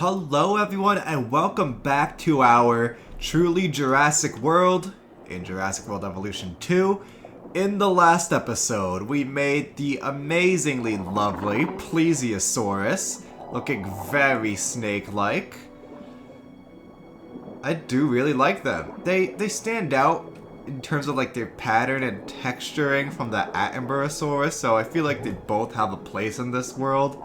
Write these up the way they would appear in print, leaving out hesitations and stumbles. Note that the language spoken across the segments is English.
Hello everyone and welcome back to our Truly Jurassic World in Jurassic World Evolution 2. In the last episode, we made the amazingly lovely Plesiosaurus, looking very snake-like. I do really like them. They stand out in terms of like their pattern and texturing from the Camarasaurus, so I feel like they both have a place in this world.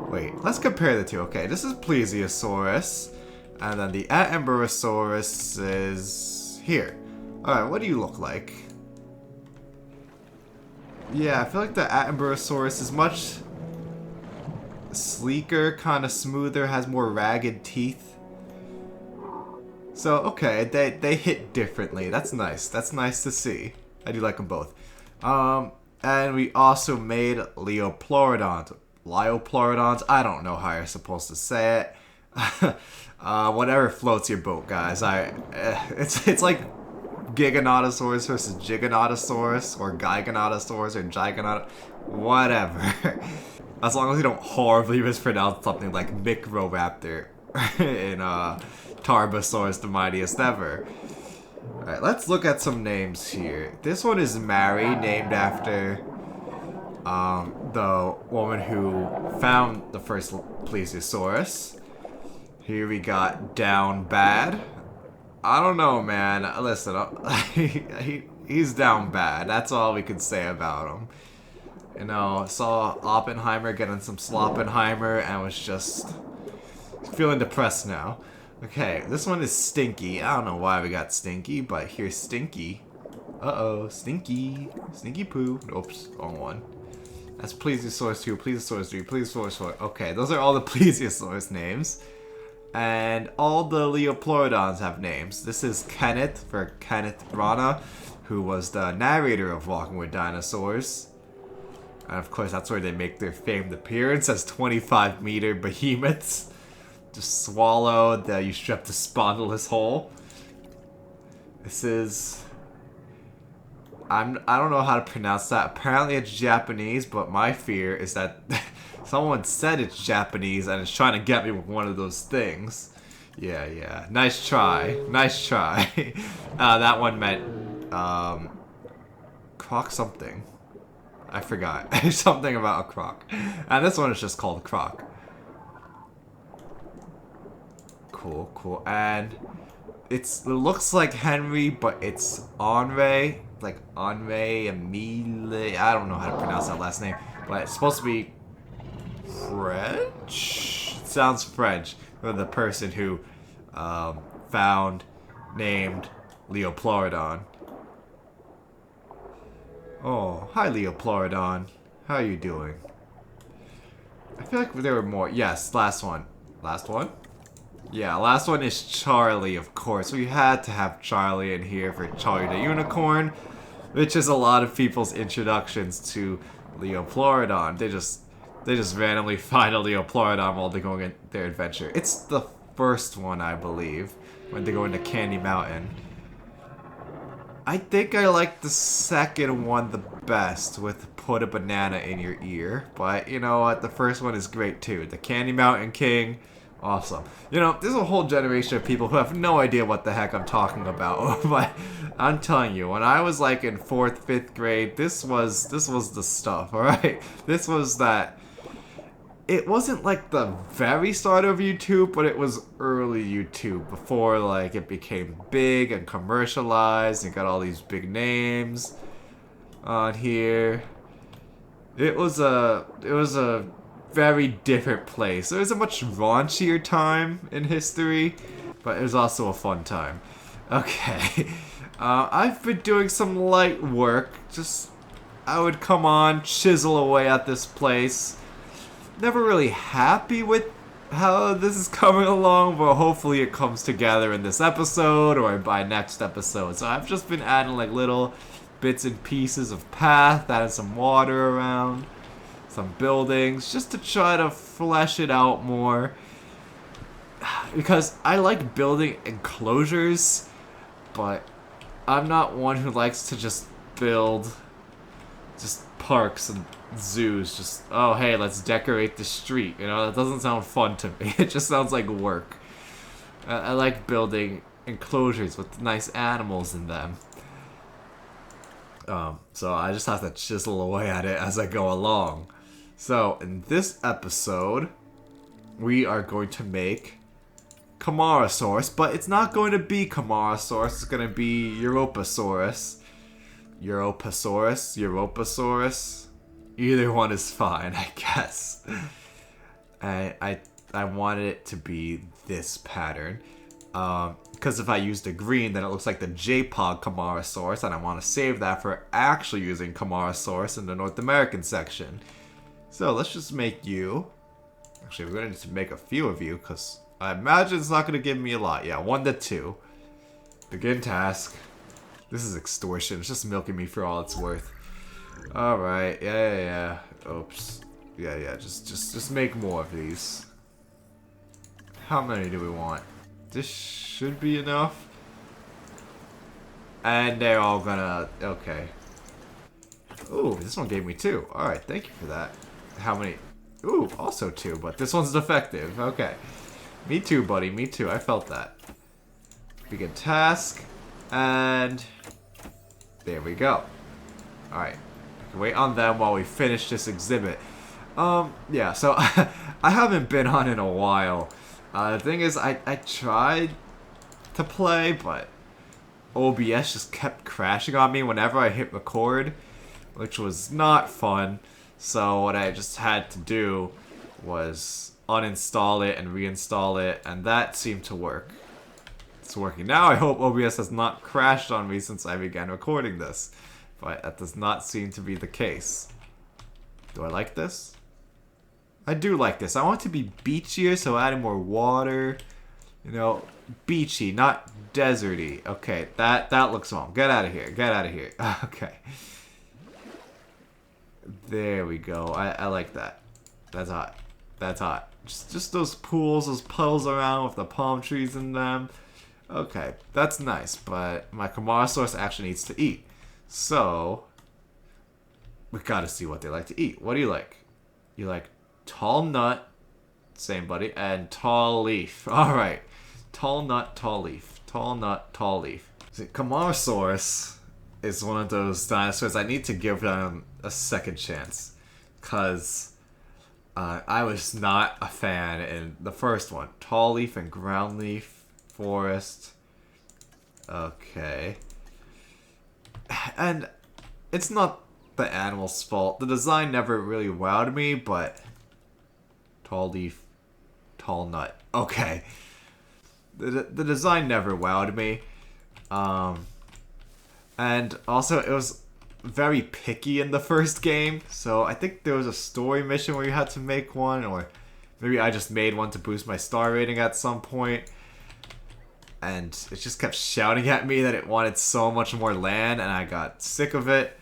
Wait, let's compare the two. Okay, this is Plesiosaurus, and then the Camarasaurus is here. Alright, what do you look like? Yeah, I feel like the Camarasaurus is much sleeker, kind of smoother, has more ragged teeth. So, okay, they hit differently. That's nice. That's nice to see. I do like them both. And we also made Liopleurodons. Liopleurodons? I don't know how you're supposed to say it. Whatever floats your boat, guys. It's like Giganotosaurus versus Giganotosaurus, or Giganotosaurus, or Giganot... Whatever. As long as you don't horribly mispronounce something like Microraptor in Tarbosaurus, the mightiest ever. Alright, let's look at some names here. This one is Mary, named after the woman who found the first Plesiosaurus. Here we got Down Bad. I don't know, man. Listen, he's down bad. That's all we can say about him. You know, saw Oppenheimer getting some Sloppenheimer and was just feeling depressed now. Okay, this one is Stinky. I don't know why we got Stinky, but here's Stinky. Uh-oh, Stinky. Stinky poo. Oops, wrong one. That's Plesiosaurus 2, Plesiosaurus 3, Plesiosaurus 4. Okay, those are all the Plesiosaurus names. And all the Liopleurodons have names. This is Kenneth, for Kenneth Branagh, who was the narrator of Walking with Dinosaurs. And of course, that's where they make their famed appearance as 25-meter behemoths. Just swallow the Eustreptospondylus whole. This is... I don't know how to pronounce that. Apparently it's Japanese, but my fear is that someone said it's Japanese and is trying to get me with one of those things. Yeah. Nice try. Nice try. That one meant, croc something. I forgot. Something about a croc. And this one is just called croc. Cool. And it looks like Henry, but it's Henri. Like Henri Emile. I don't know how to pronounce that last name. But it's supposed to be French? It sounds French. For the person who named Liopleurodon. Oh, hi Liopleurodon. How are you doing? I feel like there were more. Yes, last one. Last one? Yeah, last one is Charlie, of course. We had to have Charlie in here for Charlie the Unicorn, which is a lot of people's introductions to Liopleurodon. They just randomly find a Liopleurodon while they're going on their adventure. It's the first one, I believe, when they go into Candy Mountain. I think I like the second one the best, with Put a Banana in Your Ear. But you know what? The first one is great too. The Candy Mountain King. Awesome. You know, there's a whole generation of people who have no idea what the heck I'm talking about. But I'm telling you, when I was like in 4th, 5th grade, this was the stuff, alright? This was that. It wasn't like the very start of YouTube, but it was early YouTube, before like it became big and commercialized and got all these big names on here. It was a very different place. It was a much raunchier time in history, but it was also a fun time. Okay, I've been doing some light work. I would come on, chisel away at this place. Never really happy with how this is coming along, but hopefully it comes together in this episode or by next episode. So I've just been adding like little bits and pieces of path, adding some water around, some buildings, just to try to flesh it out more. Because I like building enclosures, but I'm not one who likes to just build just parks and zoos just, oh hey, let's decorate the street. You know, that doesn't sound fun to me. It just sounds like work. I like building enclosures with nice animals in them. So I just have to chisel away at it as I go along. So in this episode, we are going to make Camarasaurus, but it's not going to be Camarasaurus, it's going to be Europasaurus. Europasaurus. Either one is fine, I guess. I wanted it to be this pattern. Because if I use the green, then it looks like the JPOG Camarasaurus, and I want to save that for actually using Camarasaurus in the North American section. So let's just make you. Actually, we're going to need to make a few of you, because I imagine it's not going to give me a lot. Yeah, 1 to 2. Begin task. This is extortion. It's just milking me for all it's worth. Alright, yeah. Oops. Yeah, just make more of these. How many do we want? This should be enough. And they're all gonna... Okay. Ooh, this one gave me 2. Alright, thank you for that. How many? Ooh, also 2, but this one's defective. Okay. Me too, buddy. Me too. I felt that. Begin task. And... there we go. Alright. I can wait on them while we finish this exhibit. Yeah, so I haven't been on in a while. The thing is, I tried to play, but OBS just kept crashing on me whenever I hit record, which was not fun. So what I just had to do was uninstall it and reinstall it, and that seemed to work. It's working now. I hope OBS has not crashed on me since I began recording this, but that does not seem to be the case. Do I like this? I do like this. I want it to be beachier, so adding more water. You know, beachy, not deserty. Okay, that looks wrong. Get out of here. Get out of here. Okay. There we go. I like that. That's hot. That's hot. Just those pools, those puddles around with the palm trees in them. Okay, that's nice, but my Camarasaurus actually needs to eat. So, we gotta see what they like to eat. What do you like? You like tall nut, same buddy, and tall leaf. Alright, tall nut, tall leaf. Tall nut, tall leaf. See, Camarasaurus is one of those dinosaurs I need to give them a second chance. Because I was not a fan in the first one. Tall leaf and ground leaf. Forest. Okay. And it's not the animal's fault. The design never really wowed me, but tall leaf, tall nut. Okay. The design never wowed me. And also it was very picky in the first game. So I think there was a story mission where you had to make one, or maybe I just made one to boost my star rating at some point. And it just kept shouting at me that it wanted so much more land, and I got sick of it.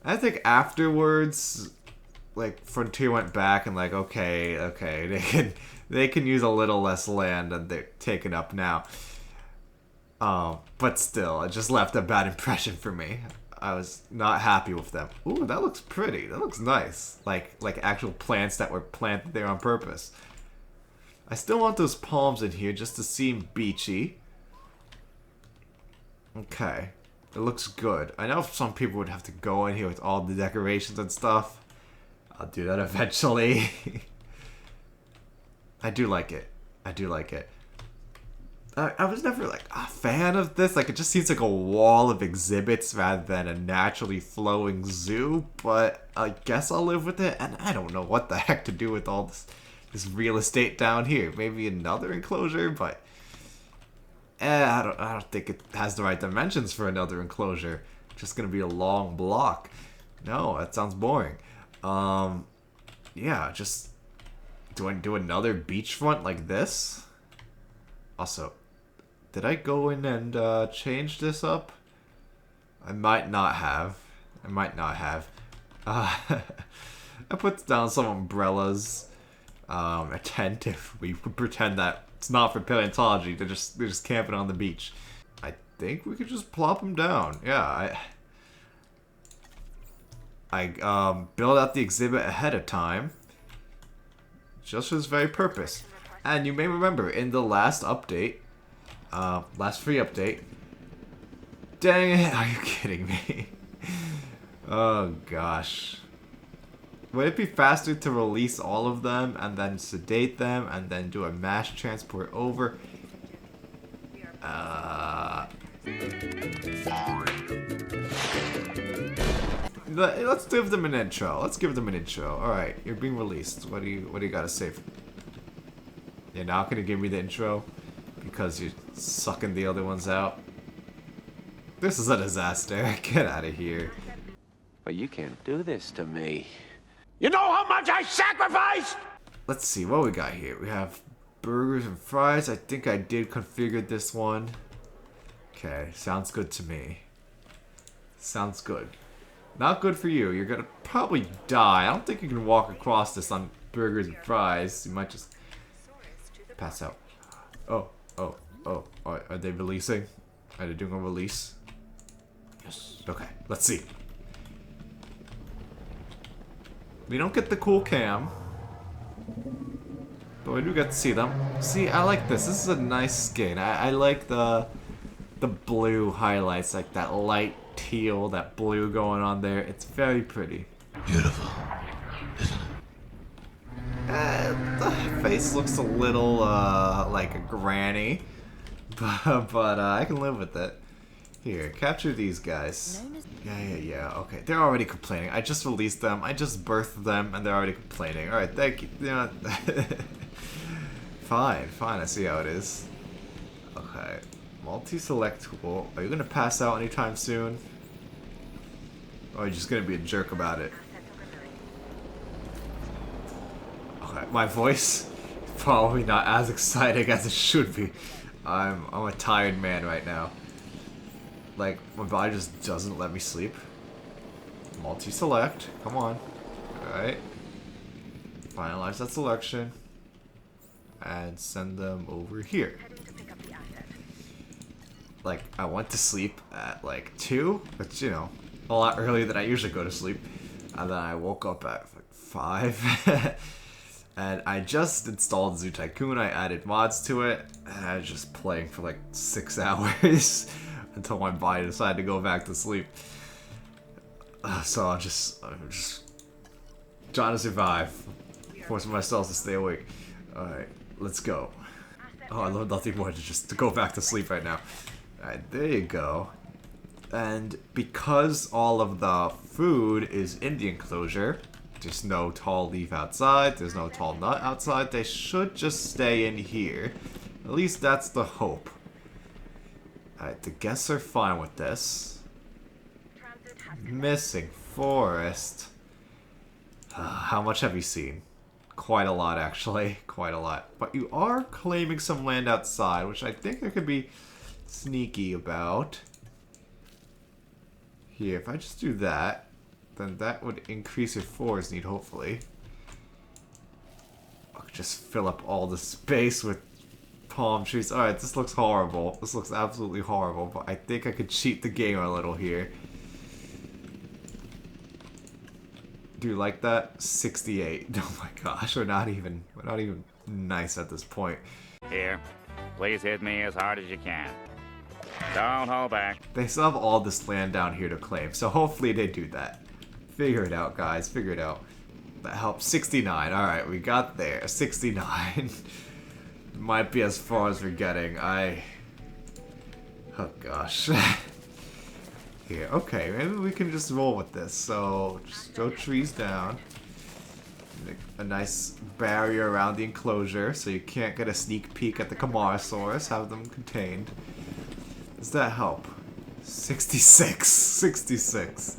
I think afterwards, like, Frontier went back and like, okay, they can use a little less land than they're taking up now. But still, it just left a bad impression for me. I was not happy with them. Ooh, that looks pretty. That looks nice. Like actual plants that were planted there on purpose. I still want those palms in here just to seem beachy. Okay. It looks good. I know some people would have to go in here with all the decorations and stuff. I'll do that eventually. I do like it. I do like it. I was never like a fan of this. Like, it just seems like a wall of exhibits rather than a naturally flowing zoo. But I guess I'll live with it. And I don't know what the heck to do with all this real estate down here. Maybe another enclosure, but I don't think it has the right dimensions for another enclosure. It's just gonna be a long block. No, that sounds boring. Yeah, just do I do another beachfront like this? Also, did I go in and change this up? I might not have. I might not have. I put down some umbrellas. A tent, if we pretend that it's not for paleontology. They're just camping on the beach. I think we could just plop them down. Yeah, I built out the exhibit ahead of time. Just for this very purpose. And you may remember in the last update, last free update. Dang it, are you kidding me? Oh gosh. Would it be faster to release all of them and then sedate them and then do a mass transport over? Let's give them an intro. Let's give them an intro. Alright, you're being released. What do you gotta say? You're not gonna give me the intro because you're sucking the other ones out? This is a disaster. Get out of here. But you can't do this to me. You know how much I sacrificed? Let's see what we got here. We have burgers and fries. I think I did configure this one. Okay, sounds good to me. Sounds good. Not good for you. You're gonna probably die. I don't think you can walk across this on burgers and fries. You might just pass out. Oh. Are they releasing? Are they doing a release? Yes. Okay, let's see. We don't get the cool cam, but we do get to see them. See, I like this. This is a nice skin. I like the blue highlights, like that light teal, that blue going on there. It's very pretty. Beautiful, isn't it? The face looks a little like a granny, but I can live with it. Here, capture these guys. Yeah. Okay, they're already complaining. I just released them. I just birthed them, and they're already complaining. All right, thank you. You know, fine. I see how it is. Okay, multi-select tool. Are you gonna pass out anytime soon, or are you just gonna be a jerk about it? Okay, my voice probably not as exciting as it should be. I'm a tired man right now. Like, my body just doesn't let me sleep. Multi-select. Come on. Alright. Finalize that selection. And send them over here. Like, I went to sleep at, like, 2. But, you know, a lot earlier than I usually go to sleep. And then I woke up at, like, 5. And I just installed Zoo Tycoon. I added mods to it. And I was just playing for, like, 6 hours. Until my body decided to go back to sleep. So I'm just trying to survive. Forcing myself to stay awake. Alright, let's go. Oh, I love nothing more than just to go back to sleep right now. Alright, there you go. And because all of the food is in the enclosure, there's no tall leaf outside, there's no tall nut outside, they should just stay in here. At least that's the hope. Alright, the guests are fine with this. Missing forest. How much have you seen? Quite a lot, actually. Quite a lot. But you are claiming some land outside, which I think I could be sneaky about. Here, if I just do that, then that would increase your forest need, hopefully. I could just fill up all the space with palm trees. Alright, this looks horrible. This looks absolutely horrible, but I think I could cheat the game a little here. Do you like that? 68. Oh my gosh, we're not even nice at this point. Here, please hit me as hard as you can. Don't hold back. They still have all this land down here to claim, so hopefully they do that. Figure it out, guys. Figure it out. That helps. 69. Alright, we got there. 69. Might be as far as we're getting. Oh gosh. Here, okay, maybe we can just roll with this. So, just throw trees down. Make a nice barrier around the enclosure so you can't get a sneak peek at the Camarasaurus. Have them contained. Does that help? 66. 66.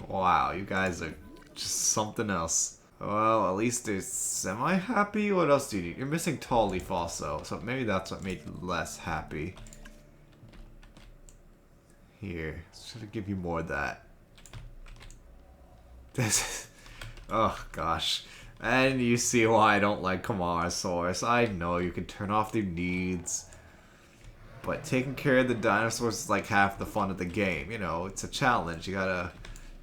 Wow, you guys are just something else. Well, at least they're semi-happy. What else do you need? You're missing tall leaf also, so maybe that's what made you less happy. Here, should I give you more of that? This, oh gosh. And you see why I don't like Camarasaurus. I know you can turn off their needs, but taking care of the dinosaurs is like half the fun of the game. You know, it's a challenge. You gotta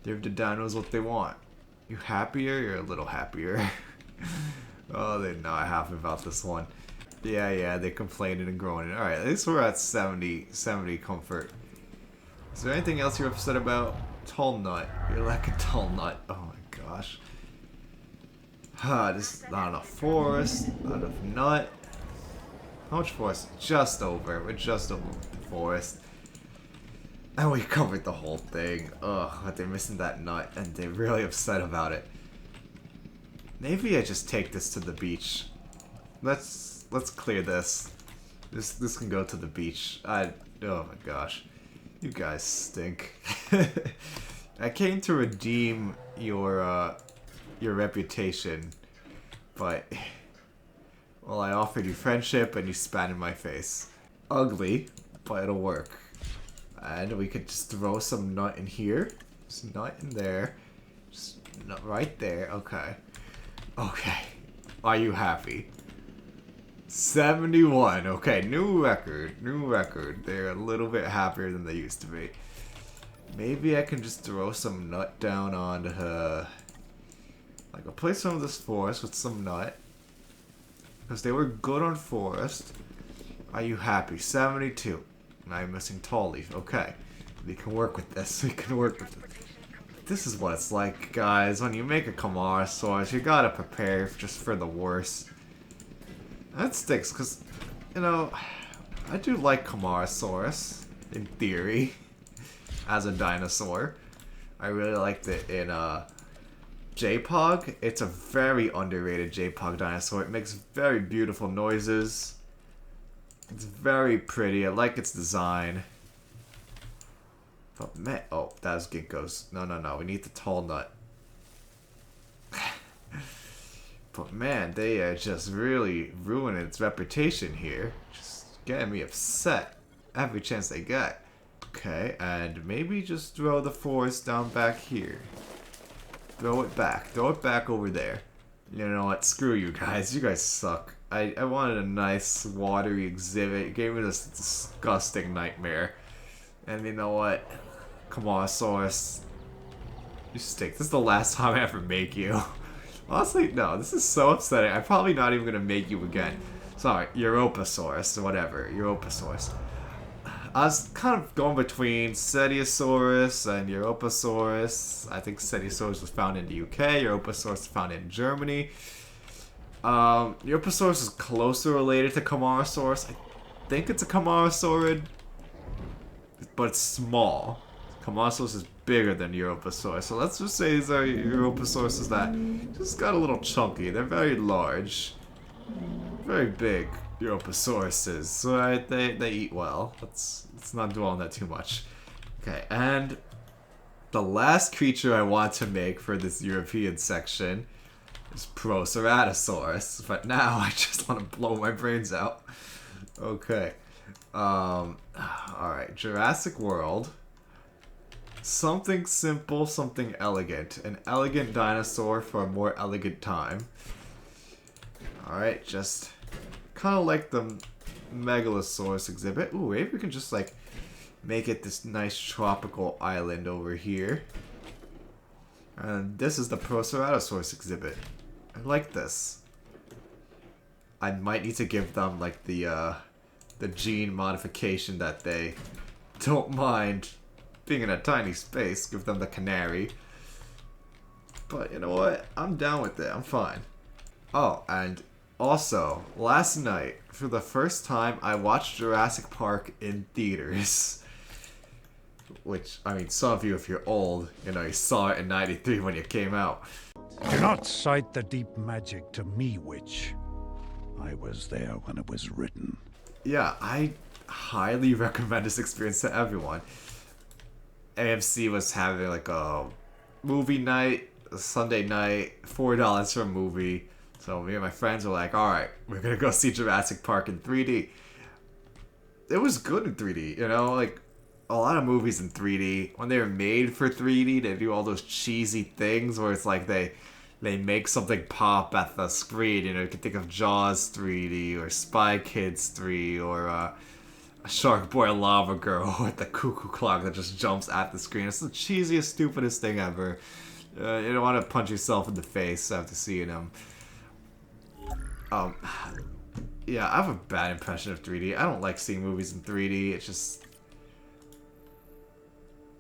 Give the dinos what they want. You happier? You're a little happier. Oh, they're not happy about this one. Yeah, they complaining and groaning. Alright, at least we're at 70 comfort. Is there anything else you're upset about? Tall nut. You're like a tall nut. Oh my gosh. This is not enough forest, not enough nut. How much forest? Just over. We're just over the forest. And we covered the whole thing. Ugh, but they're missing that nut and they're really upset about it. Maybe I just take this to the beach. Let's clear this. This can go to the beach. Oh my gosh. You guys stink. I came to redeem your reputation, but well, I offered you friendship and you spat in my face. Ugly, but it'll work. And we could just throw some nut in here. Some nut in there. Just nut right there. Okay. Okay. Are you happy? 71. Okay, new record. New record. They're a little bit happier than they used to be. Maybe I can just throw some nut down on like, I'll play some of this forest with some nut. Because they were good on forest. Are you happy? 72. Now you're missing tall leaf. Okay. We can work with this. We can work with it. This is what it's like, guys. When you make a Camarasaurus, you gotta prepare just for the worst. That sticks, because, you know, I do like Camarasaurus, in theory, as a dinosaur. I really liked it in JPOG. It's a very underrated JPOG dinosaur. It makes very beautiful noises. It's very pretty. I like its design. But man, oh, that was Ginkgo's. No. We need the tall nut. But man, they are just really ruining its reputation here. Just getting me upset every chance they get. Okay, and maybe just throw the forest down back here. Throw it back. Throw it back over there. You know what? Screw you guys. You guys suck. I wanted a nice watery exhibit. You gave me this disgusting nightmare. And you know what? Camarasaurus. You stink. This is the last time I ever make you. Honestly, no. This is so upsetting. I'm probably not even going to make you again. Sorry. Europasaurus. Whatever. Europasaurus. I was kind of going between Cetiosaurus and Europasaurus. I think Cetiosaurus was found in the UK. Europasaurus was found in Germany. Europasaurus is closer related to Camarasaurus. I think it's a Camarasaurid, but it's small. Camarasaurus is bigger than Europasaurus. So let's just say these are Europasauruses that just got a little chunky. They're very large. Very big Europasauruses. So they eat well. Let's not dwell on that too much. Okay, and the last creature I want to make for this European section is Proceratosaurus, but now I just want to blow my brains out. Okay. Alright, Jurassic World. Something simple, something elegant. An elegant dinosaur for a more elegant time. Alright, just kind of like the Megalosaurus exhibit. Ooh, maybe we can just like make it this nice tropical island over here. And this is the Proceratosaurus exhibit. I like this. I might need to give them like the gene modification that they don't mind being in a tiny space. Give them the canary. But you know what? I'm down with it. I'm fine. Oh, and also, last night, for the first time, I watched Jurassic Park in theaters. Which, I mean, some of you, if you're old, you know, you saw it in '93 when it came out. Do not cite the deep magic to me, witch. I was there when it was written. Yeah, I highly recommend this experience to everyone. AMC was having like a movie night, a Sunday night, $4 for a movie. So me and my friends were like, alright, we're gonna go see Jurassic Park in 3D. It was good in 3D, you know, like a lot of movies in 3D, when they were made for 3D, they do all those cheesy things where it's like they make something pop at the screen. You know, you can think of Jaws 3D or Spy Kids 3 or a Shark Boy Lava Girl with the cuckoo clock that just jumps at the screen. It's the cheesiest, stupidest thing ever. You don't want to punch yourself in the face after seeing him. Yeah, I have a bad impression of 3D. I don't like seeing movies in 3D. It's just...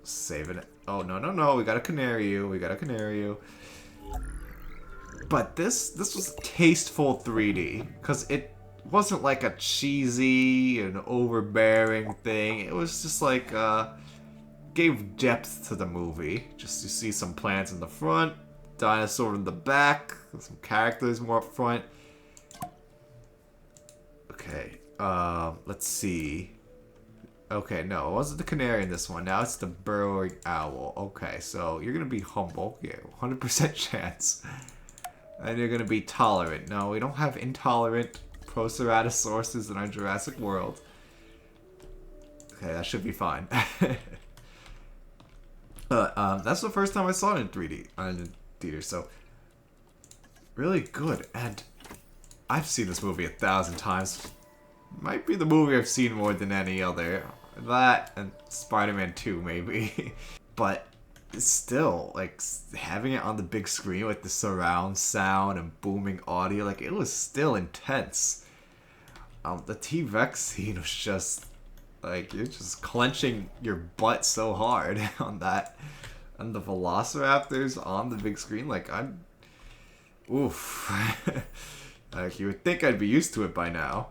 Saving it. Oh, no, no, no. We got a canary. We got a canary. But this was tasteful 3D. Because it wasn't like a cheesy and overbearing thing. It was just like, gave depth to the movie. Just you see some plants in the front, dinosaur in the back, some characters more up front. Okay, let's see. Okay, no, it wasn't the canary in this one. Now it's the burrowing owl. Okay, so you're gonna be humble. Yeah, 100% chance. And you're gonna be tolerant. No, we don't have intolerant Proceratosaurus in our Jurassic World. Okay, that should be fine. That's the first time I saw it in 3D in the theater, so really good. And I've seen this movie 1,000 times. Might be the movie I've seen more than any other. That and Spider-Man 2, maybe. But still, like, having it on the big screen with the surround sound and booming audio, like, it was still intense. The T-Rex scene was just, like, you're just clenching your butt so hard on that. And the Velociraptors on the big screen, like, oof. Like, you would think I'd be used to it by now.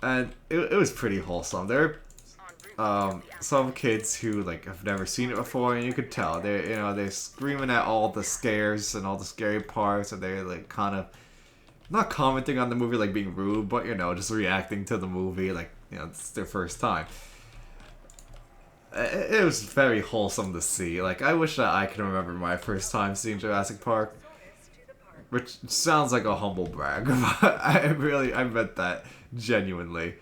And it was pretty wholesome. There are some kids who, like, have never seen it before, and you could tell. They're screaming at all the scares and all the scary parts, and they're, like, kind of not commenting on the movie, like, being rude, but, just reacting to the movie, like, it's their first time. It was very wholesome to see. Like, I wish that I could remember my first time seeing Jurassic Park. Which sounds like a humble brag, but I meant that genuinely.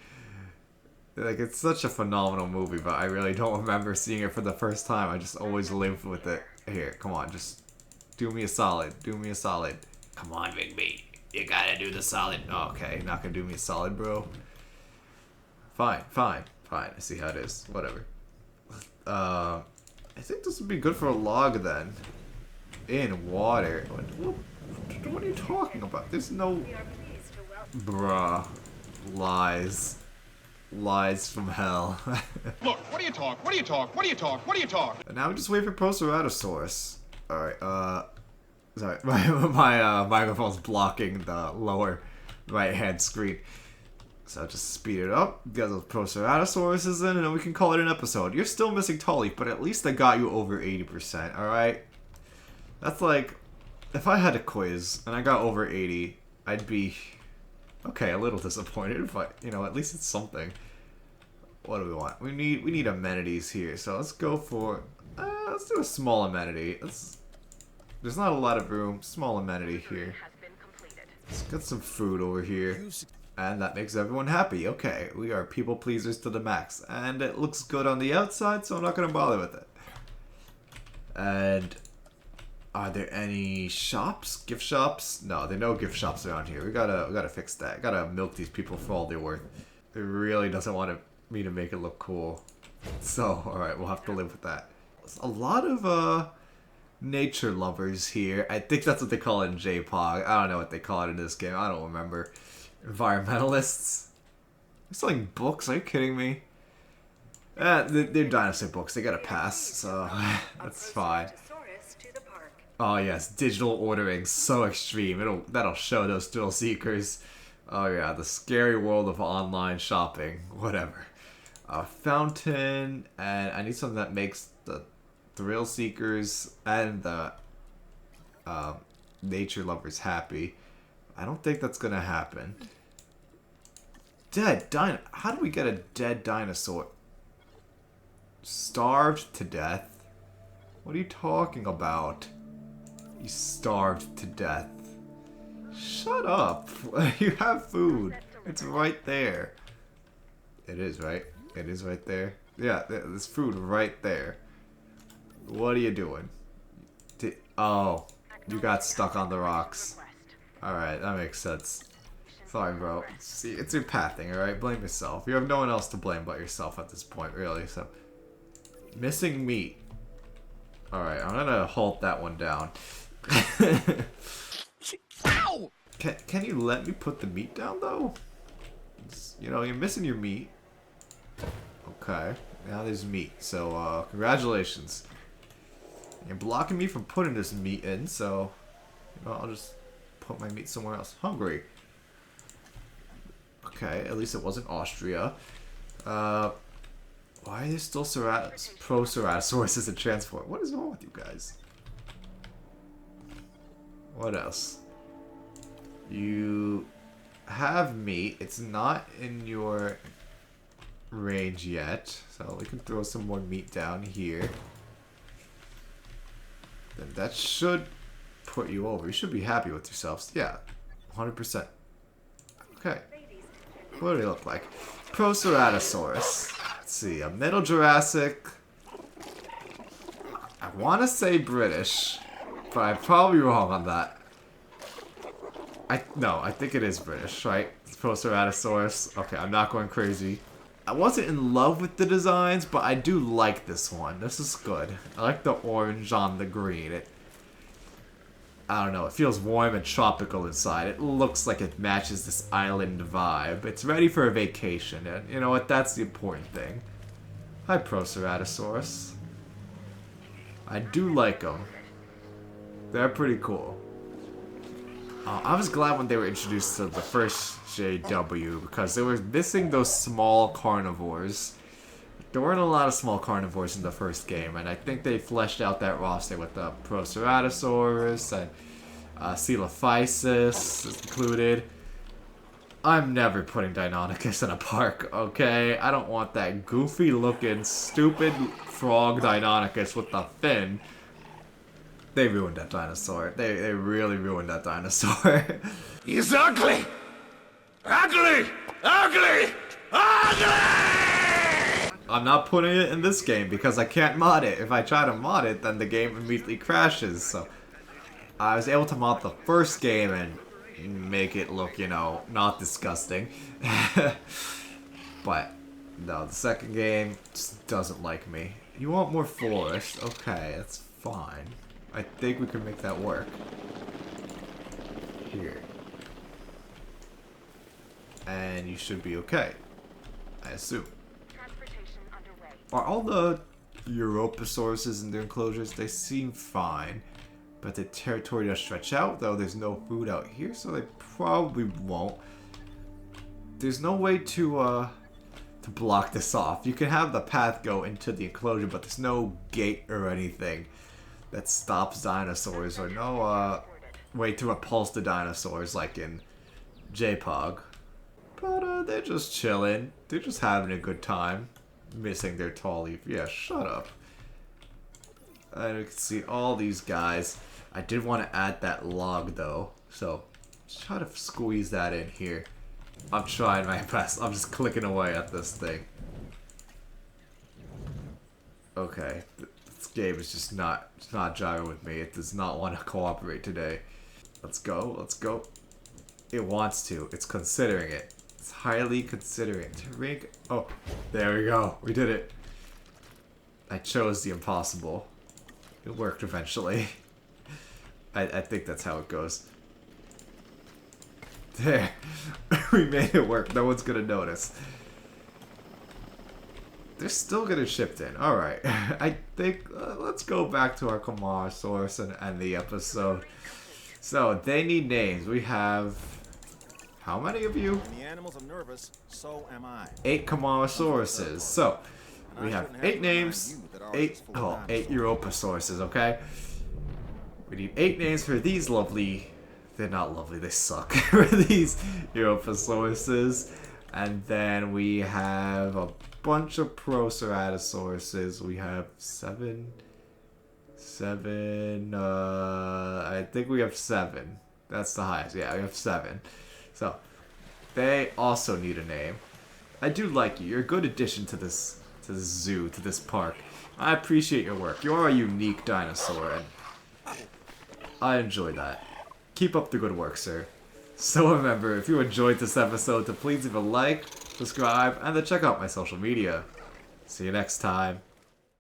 Like, it's such a phenomenal movie, but I really don't remember seeing it for the first time. I just always lived with it. Here, come on, just do me a solid. Do me a solid. Come on, Big B. You gotta do the solid. Oh, okay, not gonna do me a solid, bro. Fine. I see how it is. Whatever. I think this would be good for a log, then. In water. What are you talking about? There's no... Bruh. Lies. Lies from hell. Look, what do you talk? And now we just wait for Proceratosaurus. Alright, sorry, my microphone's blocking the lower right-hand screen. So just speed it up, get those Proceratosaurus in, and then we can call it an episode. You're still missing Tully, but at least I got you over 80%, alright? That's like... If I had a quiz and I got over 80, I'd be, okay, a little disappointed, but, at least it's something. What do we want? We need amenities here, so let's go for, let's do a small amenity. There's not a lot of room, small amenity here. Let's get some food over here. And that makes everyone happy. Okay, we are people pleasers to the max. And it looks good on the outside, so I'm not going to bother with it. And... Are there any shops? Gift shops? No, there are no gift shops around here. We gotta fix that. Gotta milk these people for all they're worth. It really doesn't want me to make it look cool. So, alright, we'll have to live with that. There's a lot of, nature lovers here. I think that's what they call it in J-Pog. I don't know what they call it in this game. I don't remember. Environmentalists? They're selling books? Are you kidding me? They're dinosaur books. They gotta pass, so that's fine. Oh yes, digital ordering, so extreme. That'll show those thrill seekers. Oh yeah, the scary world of online shopping. Whatever. A fountain, and I need something that makes the thrill seekers and the nature lovers happy. I don't think that's gonna happen. How do we get a dead dinosaur? Starved to death? What are you talking about? You starved to death. Shut up. You have food. It's right there. It is, right? It is right there. Yeah, there's food right there. What are you doing? Oh, you got stuck on the rocks. Alright, that makes sense. Sorry, bro. See, it's your pathing, alright? Blame yourself. You have no one else to blame but yourself at this point, really, so... Missing meat. Alright, I'm gonna halt that one down. Can you let me put the meat down, though? You know, you're missing your meat. Okay, now there's meat, so, congratulations. You're blocking me from putting this meat in, so... You know, I'll just put my meat somewhere else. Hungry. Okay, at least it wasn't Austria. Why are there still Proceratosaurus as a transport? What is wrong with you guys? What else? You have meat. It's not in your range yet, so we can throw some more meat down here. Then that should put you over. You should be happy with yourselves. Yeah, 100%. Okay. What do they look like? Proceratosaurus. Let's see, a Middle Jurassic. I want to say British, but I'm probably wrong on that. No, I think it is British, right? It's Proceratosaurus. Okay, I'm not going crazy. I wasn't in love with the designs, but I do like this one. This is good. I like the orange on the green. I don't know, it feels warm and tropical inside. It looks like it matches this island vibe. It's ready for a vacation, and you know what? That's the important thing. Hi, Proceratosaurus. I do like them. They're pretty cool. I was glad when they were introduced to the first JW, because they were missing those small carnivores. There weren't a lot of small carnivores in the first game, and I think they fleshed out that roster with the Proceratosaurus and Coelophysis is included. I'm never putting Deinonychus in a park, okay? I don't want that goofy-looking, stupid frog Deinonychus with the fin. They ruined that dinosaur. They really ruined that dinosaur. He's ugly! Ugly! Ugly! Ugly! I'm not putting it in this game because I can't mod it. If I try to mod it, then the game immediately crashes. So I was able to mod the first game and make it look, you know, not disgusting. But no, the second game just doesn't like me. You want more forest? Okay, that's fine. I think we can make that work. Here. And you should be okay, I assume. Are all the Europasauruses in their enclosures? They seem fine. But the territory does stretch out, though there's no food out here, so they probably won't. There's no way to block this off. You can have the path go into the enclosure, but there's no gate or anything that stops dinosaurs, or no way to repulse the dinosaurs like in JPOG. But they're just chilling. They're just having a good time. Missing their tall leaf. Yeah, shut up. And you can see all these guys. I did want to add that log though, so let's try to squeeze that in here. I'm trying my best. I'm just clicking away at this thing. Okay, this game is just not jiving with me. It does not want to cooperate today. Let's go. Let's go. It wants to. It's considering it. It's highly considering it. To rank. Oh, there we go. We did it. I chose the impossible. It worked eventually. I think that's how it goes. There. We made it work. No one's gonna notice. They're still getting shipped in. Alright. I think... let's go back to our Camarasaurus and end the episode. So, they need names. We have... how many of you? The animals are nervous, so am I. 8 Camarasauruses. So, we have 8 names, 8 Europasauruses, okay? We need 8 names for these lovely... they're not lovely, they suck. For these Europasaurus. And then we have a bunch of Proceratosaurus. We have 7... I think we have 7. That's the highest. Yeah, we have 7. So, they also need a name. I do like you. You're a good addition to this zoo, to this park. I appreciate your work. You are a unique dinosaur, and I enjoy that. Keep up the good work, sir. So remember, if you enjoyed this episode, to please leave a like, subscribe, and to check out my social media. See you next time.